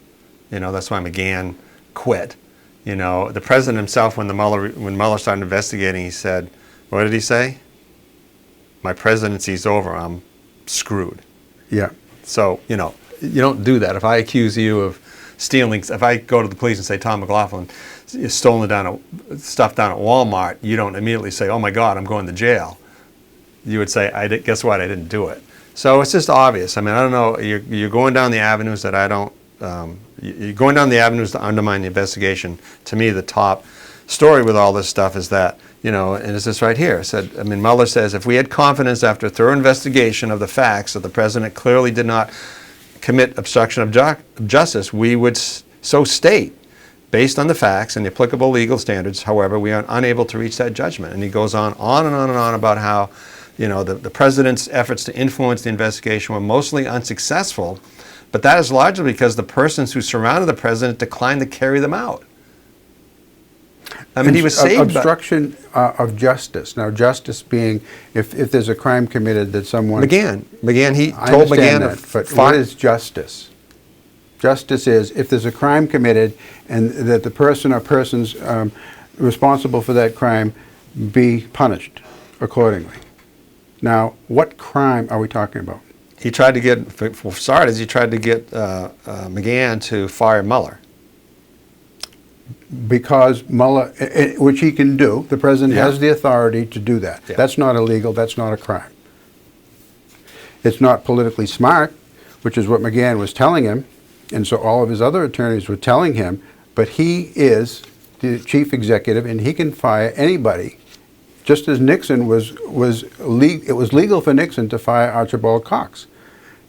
That's why McGahn quit. The president himself, when Mueller started investigating, he said, what did he say? My presidency's over, I'm screwed. Yeah. So, you don't do that. If I accuse you of stealing, if I go to the police and say Tom McLaughlin stolen stuff down at Walmart, you don't immediately say, oh my God, I'm going to jail. You would say, guess what, I didn't do it. So it's just obvious. I mean, I don't know, you're going down the avenues that I don't, you're going down the avenues to undermine the investigation. To me, the top story with all this stuff is that, and it's this right here. It said, Mueller says, if we had confidence after thorough investigation of the facts that the president clearly did not commit obstruction of justice, we would so state. Based on the facts and the applicable legal standards, however, we are unable to reach that judgment. And he goes on and on and on about how, the president's efforts to influence the investigation were mostly unsuccessful, but that is largely because the persons who surrounded the president declined to carry them out. He was saved. Obstruction of justice. Now, justice being if there's a crime committed that someone... McGahn, he told McGahn... But what is justice? Justice is if there's a crime committed and that the person or persons responsible for that crime be punished accordingly. Now, what crime are we talking about? He tried to get, for starters, McGahn to fire Mueller. Because Mueller, which he can do, the president has the authority to do that. Yeah. That's not illegal, that's not a crime. It's not politically smart, which is what McGahn was telling him, and so all of his other attorneys were telling him, but he is the chief executive and he can fire anybody. Just as Nixon it was legal for Nixon to fire Archibald Cox.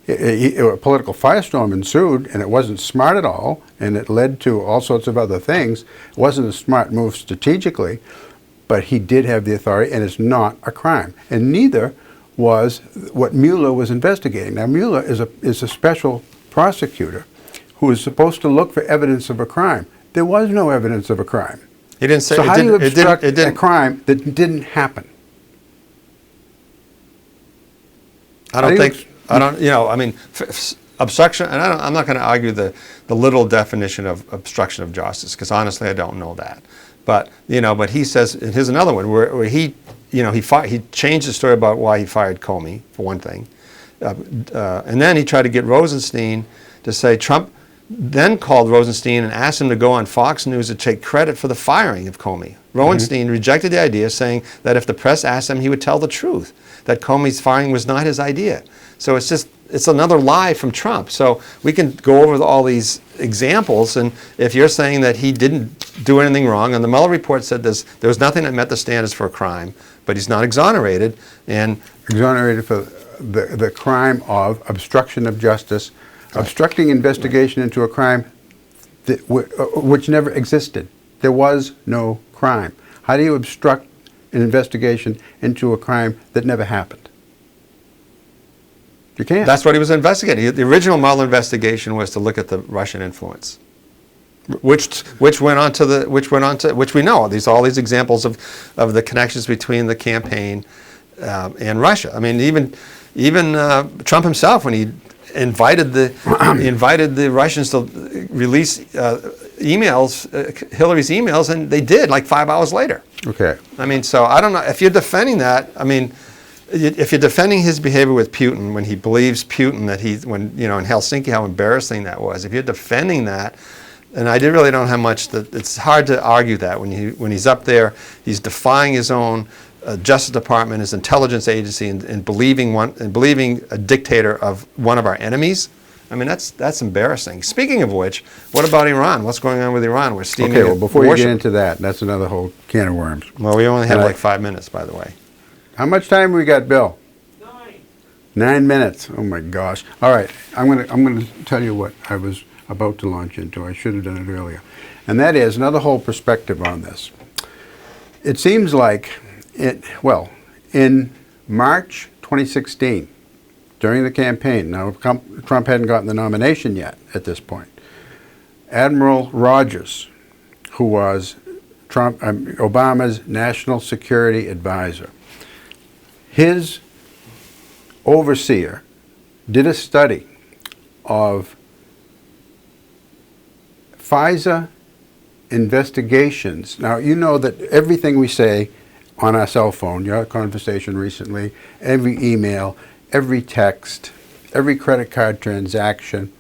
A political firestorm ensued, and it wasn't smart at all, and it led to all sorts of other things. It wasn't a smart move strategically, but he did have the authority, and it's not a crime. And neither was what Mueller was investigating. Now, Mueller is a special prosecutor who is supposed to look for evidence of a crime. There was no evidence of a crime. He didn't say. So how do you obstruct a crime that didn't happen? Obstruction, and I'm not going to argue the literal definition of obstruction of justice, because honestly, I don't know that. But he says, and here's another one where he changed the story about why he fired Comey, for one thing, and then he tried to get Rosenstein to say Trump then called Rosenstein and asked him to go on Fox News to take credit for the firing of Comey. Rosenstein rejected the idea, saying that if the press asked him, he would tell the truth, that Comey's firing was not his idea. So it's another lie from Trump. So we can go over all these examples, and if you're saying that he didn't do anything wrong, and the Mueller report said there was nothing that met the standards for a crime, but he's not exonerated. And exonerated for the crime of obstruction of justice, obstructing investigation into a crime which never existed. There was no crime. How do you obstruct an investigation into a crime that never happened? You can't. That's what he was investigating. The original Mueller investigation was to look at the Russian influence. which we know all these examples of the connections between the campaign and Russia. I mean, even Trump himself, when he invited the Russians to release emails, Hillary's emails, and they did like 5 hours later. Okay. I mean, so I don't know if you're defending that. I mean, if you're defending his behavior with Putin, when he believes Putin in Helsinki, how embarrassing that was. If you're defending that, and I really don't have much. It's hard to argue that when he's up there, he's defying his own Justice Department, his intelligence agency, and believing a dictator of one of our enemies. I mean, that's embarrassing. Speaking of which, what about Iran? What's going on with Iran? We're steaming. Okay, well, before you get into that, that's another whole can of worms. Well, we only have like 5 minutes, by the way. How much time we got, Bill? 9 minutes. Oh my gosh. All right, I'm gonna tell you what I was about to launch into. I should have done it earlier. And that is another whole perspective on this. It seems like in March 2016, during the campaign, now Trump hadn't gotten the nomination yet at this point, Admiral Rogers, who was Obama's national security advisor, his overseer did a study of FISA investigations. Now, you know that everything we say on our cell phone, your conversation recently, every email, every text, every credit card transaction,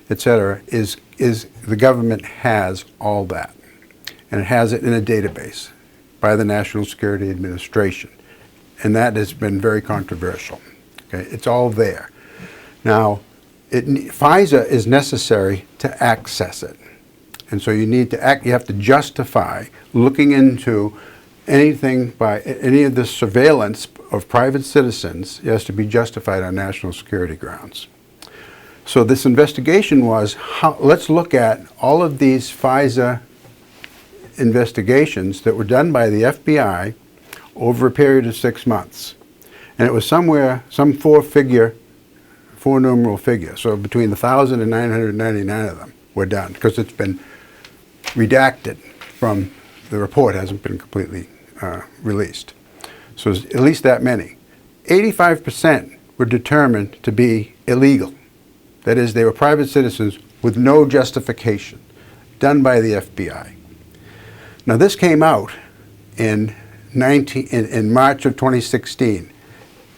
etc., is the government has all that. And it has it in a database by the National Security Administration. And that has been very controversial. Okay? It's all there. Now, FISA is necessary to access it. And so you have to justify looking into anything by any of the surveillance of private citizens. It has to be justified on national security grounds. So this investigation was, let's look at all of these FISA investigations that were done by the FBI over a period of 6 months. And it was some four-numeral figure. So between 1,000 and 999 of them were done, because it's been redacted from the report, hasn't been completely released. So it's at least that many. 85% were determined to be illegal. That is, they were private citizens with no justification, done by the FBI. Now this came out in March of 2016.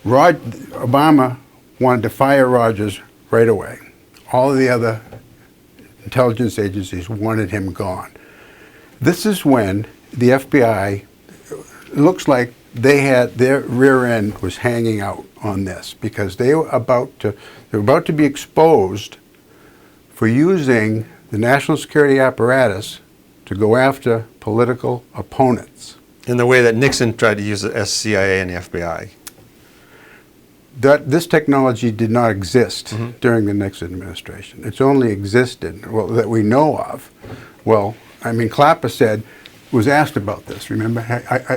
Obama wanted to fire Rogers right away. All of the other intelligence agencies wanted him gone. This is when the FBI, it looks like their rear end was hanging out on this, because they were about to be exposed for using the national security apparatus to go after political opponents. In the way that Nixon tried to use the CIA and the FBI. This technology did not exist during the Nixon administration. It's only existed, that we know of. Well, I mean, Clapper was asked about this, remember?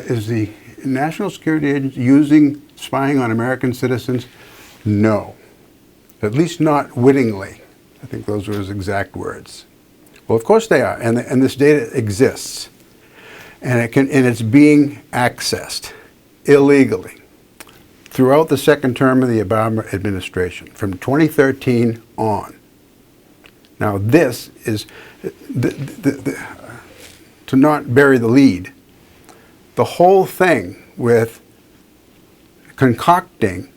Is the National Security Agency spying on American citizens? No. At least not wittingly. I think those were his exact words. Well, of course they are, and this data exists. And it's being accessed illegally throughout the second term of the Obama administration, from 2013 on. Now this is, to not bury the lead, the whole thing with concocting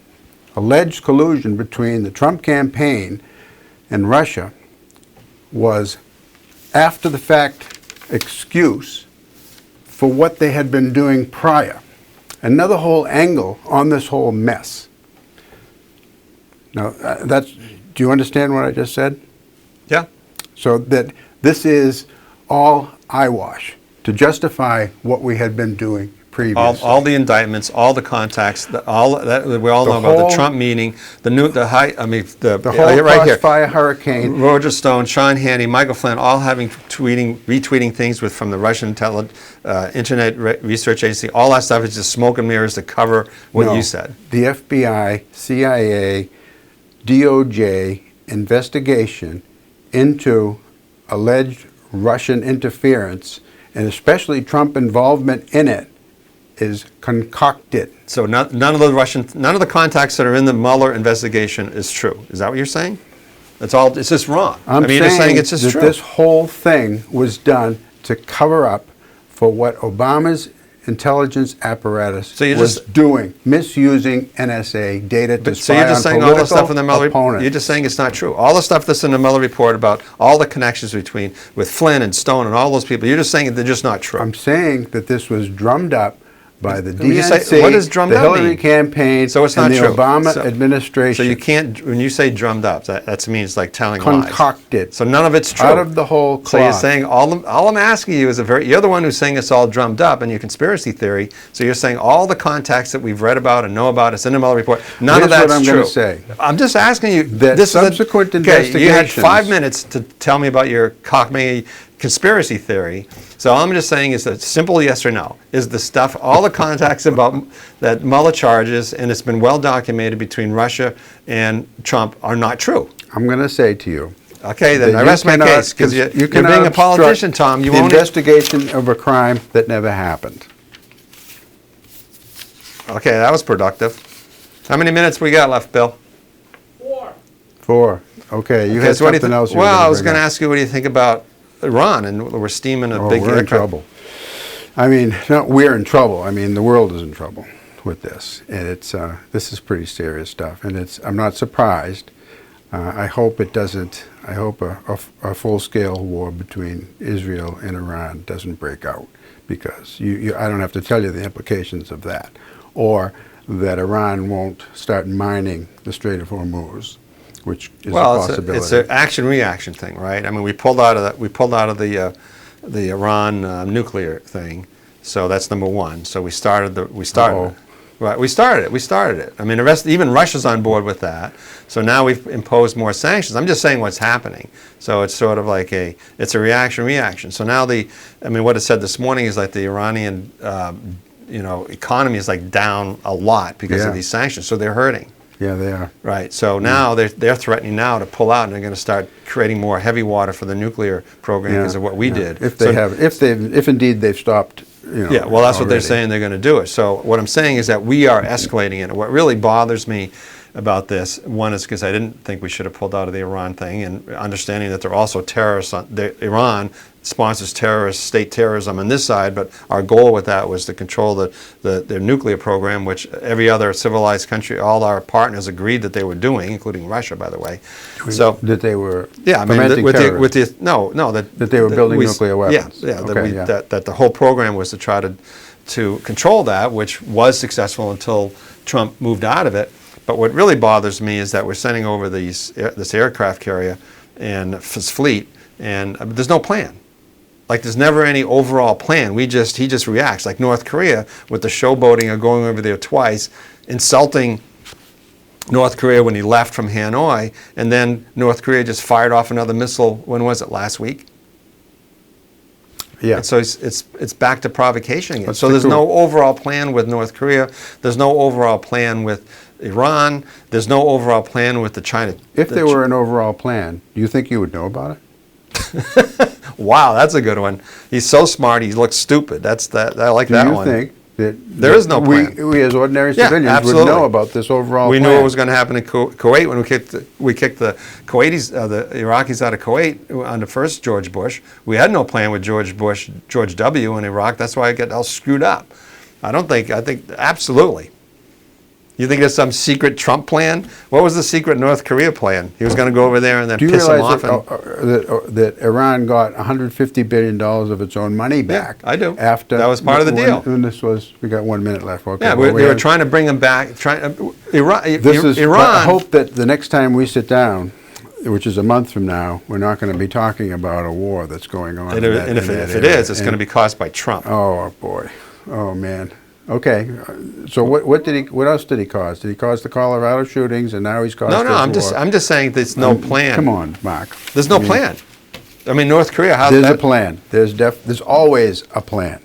alleged collusion between the Trump campaign and Russia was after the fact excuse for what they had been doing prior. Another whole angle on this whole mess. Now, do you understand what I just said? Yeah. So that this is all eyewash to justify what we had been doing previously. All the indictments, all the contacts, we all know about the Trump meeting, whole right here, Crossfire hurricane. Roger Stone, Sean Hannity, Michael Flynn, all retweeting things from the Russian Internet Research Agency. All that stuff is just smoke and mirrors to cover what you said. The FBI, CIA, DOJ investigation into alleged Russian interference, and especially Trump involvement in it, is concocted. So none of the contacts that are in the Mueller investigation is true. Is that what you're saying? That's all. It's just wrong. I'm you're just saying it's just that true. this whole thing was done to cover up for what Obama's intelligence apparatus So you're was just- doing, misusing NSA data to So spy you're just on saying all the political stuff in the Mueller opponents. You're just saying it's not true. All the stuff that's in the Mueller report about all the connections with Flynn and Stone and all those people. You're just saying they're just not true. I'm saying that this was drummed up by the When you DNC, say- what does drummed the up Hillary mean? campaign, So it's and not the true. Obama So administration. you can't. When you say drummed up, that means like telling lies. concocted So none of it's true. out of the whole cloth. So you're saying all I'm asking you is you're the one who's saying it's all drummed up in your conspiracy theory. So you're saying all the contacts that we've read about and know about, it's in the Mueller report. None of Here's that's what I'm true. gonna say. I'm just asking you. That this subsequent You had investigations- 5 minutes to tell me about your cockney conspiracy theory. So all I'm just saying is a simple yes or no. Is the stuff, all the contacts about that Mueller charges, and it's been well documented between Russia and Trump, are not true? I'm going to say to you. Okay, then that I you rest my cannot- case, because you're cannot being a obstruct politician, Tom. You the won't. investigation of a crime that never happened. Okay, that was productive. How many minutes we got left, Bill? 4. Okay, you Okay, had so what do you something else. Well, I was going going to ask you, what do you think about Iran? And we're steaming a big we're in aircraft. trouble. I mean, not we're in trouble. I mean, the world is in trouble with this, and it's this is pretty serious stuff. And I'm not surprised. I hope it doesn't. I hope a full-scale war between Israel and Iran doesn't break out, because I don't have to tell you the implications of that, or that Iran won't start mining the Strait of Hormuz, which is a possibility. It's an action-reaction thing, right? I mean, we pulled out of the Iran nuclear thing, so that's number one. So we started. Uh-oh. Right, we started it. I mean, even Russia's on board with that. So now we've imposed more sanctions. I'm just saying what's happening. So it's sort of like it's a reaction. So now what it said this morning is like the Iranian, economy is like down a lot because of these sanctions. So they're hurting. Yeah, they are. Right. So now they're threatening now to pull out, and they're going to start creating more heavy water for the nuclear program because of what we did. If indeed they've stopped. Yeah, well, that's what they're already. saying they're going to do it. So what I'm saying is that we are escalating it. What really bothers me about this, one is because I didn't think we should have pulled out of the Iran thing, and understanding that they're also terrorists. Iran sponsors state terrorism on this side, but our goal with that was to control their nuclear program, which every other civilized country, all our partners agreed that they were doing, including Russia, by the way. So that they were fomenting terrorism. that they were building nuclear weapons. That the whole program was to try to control that, which was successful until Trump moved out of it. But what really bothers me is that we're sending over this aircraft carrier and this fleet, and there's no plan. Like, there's never any overall plan. He just reacts. Like North Korea with the showboating of going over there twice, insulting North Korea when he left from Hanoi, and then North Korea just fired off another missile. When was it? Last week. Yeah. And so it's back to provocation again. That's So the there's coup. no overall plan with North Korea. There's no overall plan with Iran. There's no overall plan with the China. If there were an overall plan, do you think you would know about it? Wow, that's a good one. He's so smart. He looks stupid. I like that one. Do you think that There is no plan. we as ordinary Yeah, civilians absolutely. would know about this overall We plan? knew what was going to happen in Kuwait when we kicked the Kuwaitis, the Iraqis out of Kuwait under first George Bush. We had no plan with George W. in Iraq. That's why I get all screwed up. I think absolutely. You think there's some secret Trump plan? What was the secret North Korea plan? He was going to go over there and then Do you piss them off. realize that Iran got $150 billion of its own money back? I do. After That was part of the deal. When this was, we got 1 minute left. Okay, Yeah, well, they were trying to bring them back. Iran. I hope that the next time we sit down, which is a month from now, we're not going to be talking about a war that's going on. And if it is, it's going to be caused by Trump. Oh boy, oh man. Okay, so what else did he cause? Did he cause the Colorado shootings, and now he's caused No, this war? I'm just saying there's no plan. Come on, Mark. There's no plan. I mean, North Korea. There's a plan. There's always a plan.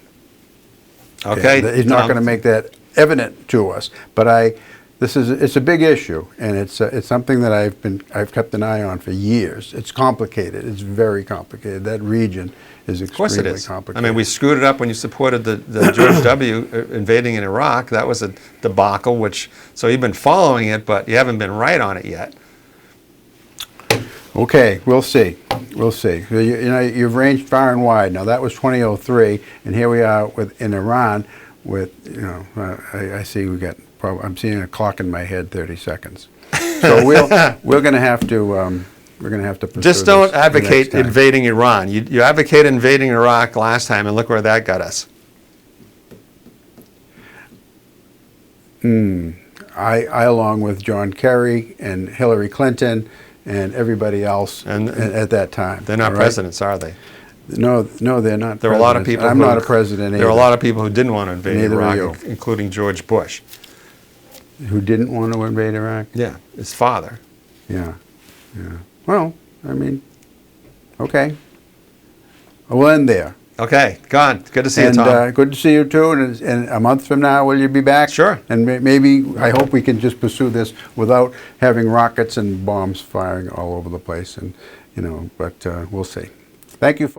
Okay. He's not going to make that evident to us. But it's a big issue, and it's something that I've kept an eye on for years. It's complicated. It's very complicated. That region is Of course it extremely is. complicated. I mean, we screwed it up when you supported the George W. invading in Iraq. That was a debacle, so you've been following it, but you haven't been right on it yet. Okay, we'll see. We'll see. You've ranged far and wide. Now, that was 2003, and here we are in Iran with, I see I'm seeing a clock in my head, 30 seconds. So we're going to have to pursue Just don't this advocate next time. invading Iran. You advocated invading Iraq last time, and look where that got us. I, along with John Kerry and Hillary Clinton and everybody else at that time. They're not all right? presidents, are they? No, they're not. There were a lot of presidents. people. I'm not a president either. There were a lot of people who didn't want to invade Neither are Iraq, you. including George Bush. Who didn't want to invade Iraq? Yeah, his father. Yeah, yeah. Well, I mean, okay. We'll end there. Okay, gone. Good to see you, And Tom. good to see you too. And a month from now, will you be back? Sure. And maybe, I hope we can just pursue this without having rockets and bombs firing all over the place. And but we'll see. Thank you.